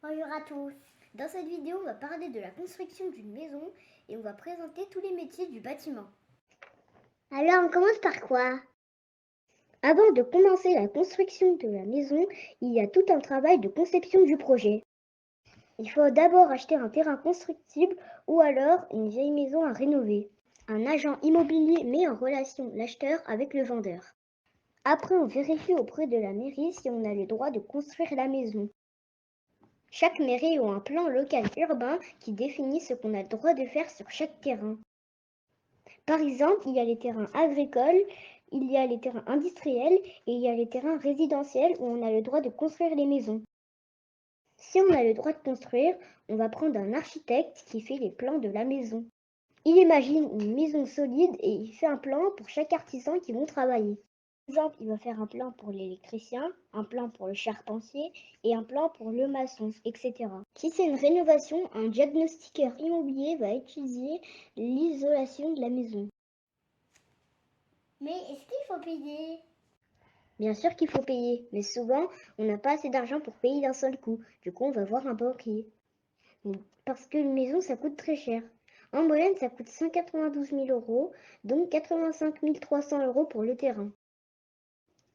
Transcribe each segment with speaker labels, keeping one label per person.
Speaker 1: Bonjour à tous. Dans cette vidéo, on va parler de la construction d'une maison et on va présenter tous les métiers du bâtiment.
Speaker 2: Alors, on commence par quoi? Avant de commencer la construction de la maison, il y a tout un travail de conception du projet. Il faut d'abord acheter un terrain constructible ou alors une vieille maison à rénover. Un agent immobilier met en relation l'acheteur avec le vendeur. Après, on vérifie auprès de la mairie si on a le droit de construire la maison. Chaque mairie a un plan local urbain qui définit ce qu'on a le droit de faire sur chaque terrain. Par exemple, il y a les terrains agricoles, il y a les terrains industriels et il y a les terrains résidentiels où on a le droit de construire les maisons. Si on a le droit de construire, on va prendre un architecte qui fait les plans de la maison. Il imagine une maison solide et il fait un plan pour chaque artisan qui vont travailler. Par exemple, il va faire un plan pour l'électricien, un plan pour le charpentier et un plan pour le maçon, etc. Si c'est une rénovation, un diagnostiqueur immobilier va étudier l'isolation de la maison.
Speaker 1: Mais est-ce qu'il faut payer?
Speaker 2: Bien sûr qu'il faut payer, mais souvent, on n'a pas assez d'argent pour payer d'un seul coup. Du coup, on va voir un banquier. Parce qu'une maison, ça coûte très cher. En moyenne, ça coûte 192 000 euros, donc 85 300 euros pour le terrain.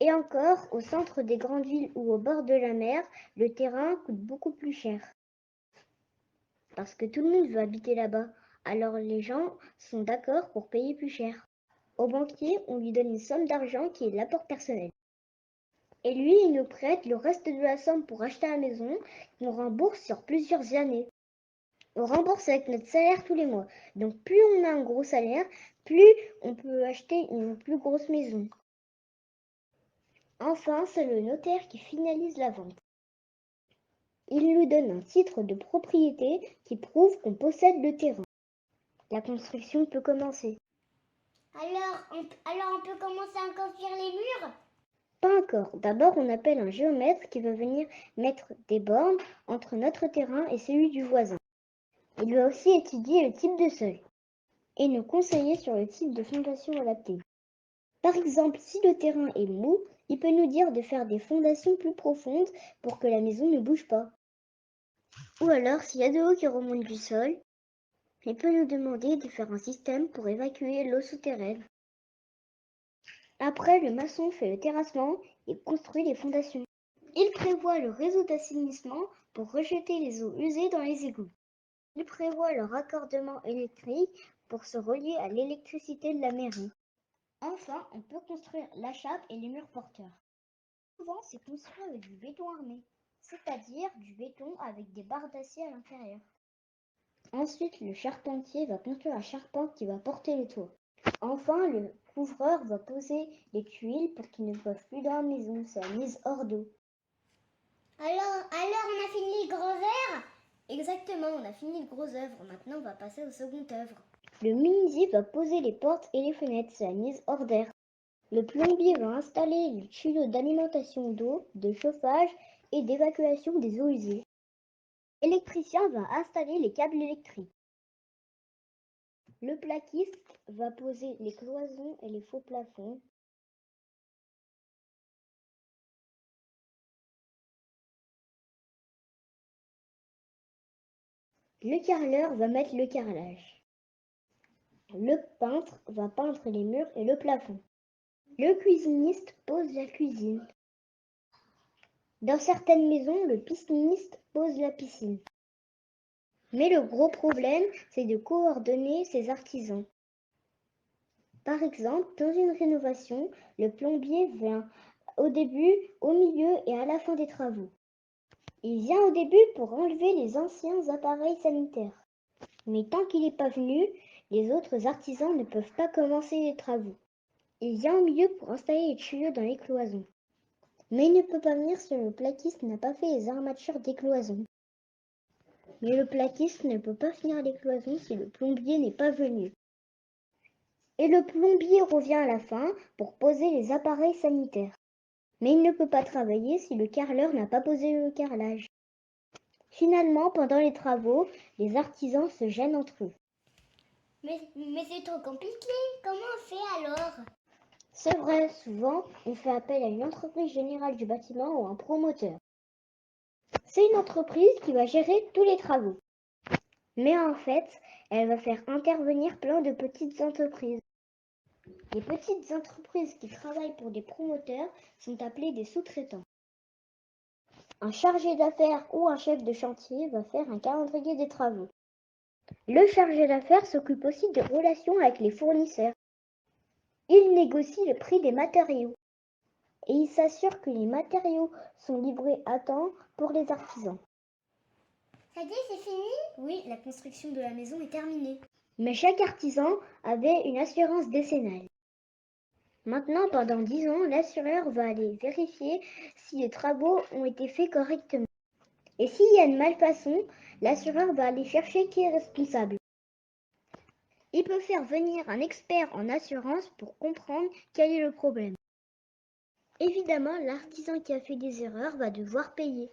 Speaker 2: Et encore, au centre des grandes villes ou au bord de la mer, le terrain coûte beaucoup plus cher. Parce que tout le monde veut habiter là-bas. Alors les gens sont d'accord pour payer plus cher. Au banquier, on lui donne une somme d'argent qui est l'apport personnel. Et lui, il nous prête le reste de la somme pour acheter la maison, qu'on rembourse sur plusieurs années. On rembourse avec notre salaire tous les mois. Donc plus on a un gros salaire, plus on peut acheter une plus grosse maison. Enfin, c'est le notaire qui finalise la vente. Il nous donne un titre de propriété qui prouve qu'on possède le terrain. La construction peut commencer.
Speaker 1: Alors on peut commencer à construire les murs?
Speaker 2: Pas encore. D'abord, on appelle un géomètre qui va venir mettre des bornes entre notre terrain et celui du voisin. Il va aussi étudier le type de seuil et nous conseiller sur le type de fondation adaptée. Par exemple, si le terrain est mou, il peut nous dire de faire des fondations plus profondes pour que la maison ne bouge pas. Ou alors, s'il y a de l'eau qui remonte du sol, il peut nous demander de faire un système pour évacuer l'eau souterraine. Après, le maçon fait le terrassement et construit les fondations. Il prévoit le réseau d'assainissement pour rejeter les eaux usées dans les égouts. Il prévoit le raccordement électrique pour se relier à l'électricité de la mairie. Enfin, on peut construire la chape et les murs porteurs. Souvent, c'est construit avec du béton armé, c'est-à-dire du béton avec des barres d'acier à l'intérieur. Ensuite, le charpentier va construire la charpente qui va porter le toit. Enfin, le couvreur va poser les tuiles pour qu'ils ne peuvent plus dans la maison, c'est la mise hors d'eau.
Speaker 1: Alors on a fini le gros œuvre? Exactement, on a fini le gros œuvre. Maintenant, on va passer au second œuvre.
Speaker 2: Le menuisier va poser les portes et les fenêtres, c'est la mise hors d'air. Le plombier va installer les tuyaux d'alimentation d'eau, de chauffage et d'évacuation des eaux usées. L'électricien va installer les câbles électriques. Le plaquiste va poser les cloisons et les faux plafonds. Le carreleur va mettre le carrelage. Le peintre va peindre les murs et le plafond. Le cuisiniste pose la cuisine. Dans certaines maisons, le pisciniste pose la piscine. Mais le gros problème, c'est de coordonner ces artisans. Par exemple, dans une rénovation, le plombier vient au début, au milieu et à la fin des travaux. Il vient au début pour enlever les anciens appareils sanitaires. Mais tant qu'il n'est pas venu, les autres artisans ne peuvent pas commencer les travaux. Il vient au milieu pour installer les tuyaux dans les cloisons. Mais il ne peut pas venir si le plaquiste n'a pas fait les armatures des cloisons. Mais le plaquiste ne peut pas finir les cloisons si le plombier n'est pas venu. Et le plombier revient à la fin pour poser les appareils sanitaires. Mais il ne peut pas travailler si le carreleur n'a pas posé le carrelage. Finalement, pendant les travaux, les artisans se gênent entre eux.
Speaker 1: Mais c'est trop compliqué. Comment on fait alors?
Speaker 2: C'est vrai, souvent, on fait appel à une entreprise générale du bâtiment ou un promoteur. C'est une entreprise qui va gérer tous les travaux. Mais en fait, elle va faire intervenir plein de petites entreprises. Les petites entreprises qui travaillent pour des promoteurs sont appelées des sous-traitants. Un chargé d'affaires ou un chef de chantier va faire un calendrier des travaux. Le chargé d'affaires s'occupe aussi des relations avec les fournisseurs. Il négocie le prix des matériaux et il s'assure que les matériaux sont livrés à temps pour les artisans.
Speaker 1: Ça y est, c'est fini? Oui, la construction de la maison est terminée.
Speaker 2: Mais chaque artisan avait une assurance décennale. Maintenant, pendant 10 ans, l'assureur va aller vérifier si les travaux ont été faits correctement. Et s'il y a une malfaçon, l'assureur va aller chercher qui est responsable. Il peut faire venir un expert en assurance pour comprendre quel est le problème. Évidemment, l'artisan qui a fait des erreurs va devoir payer.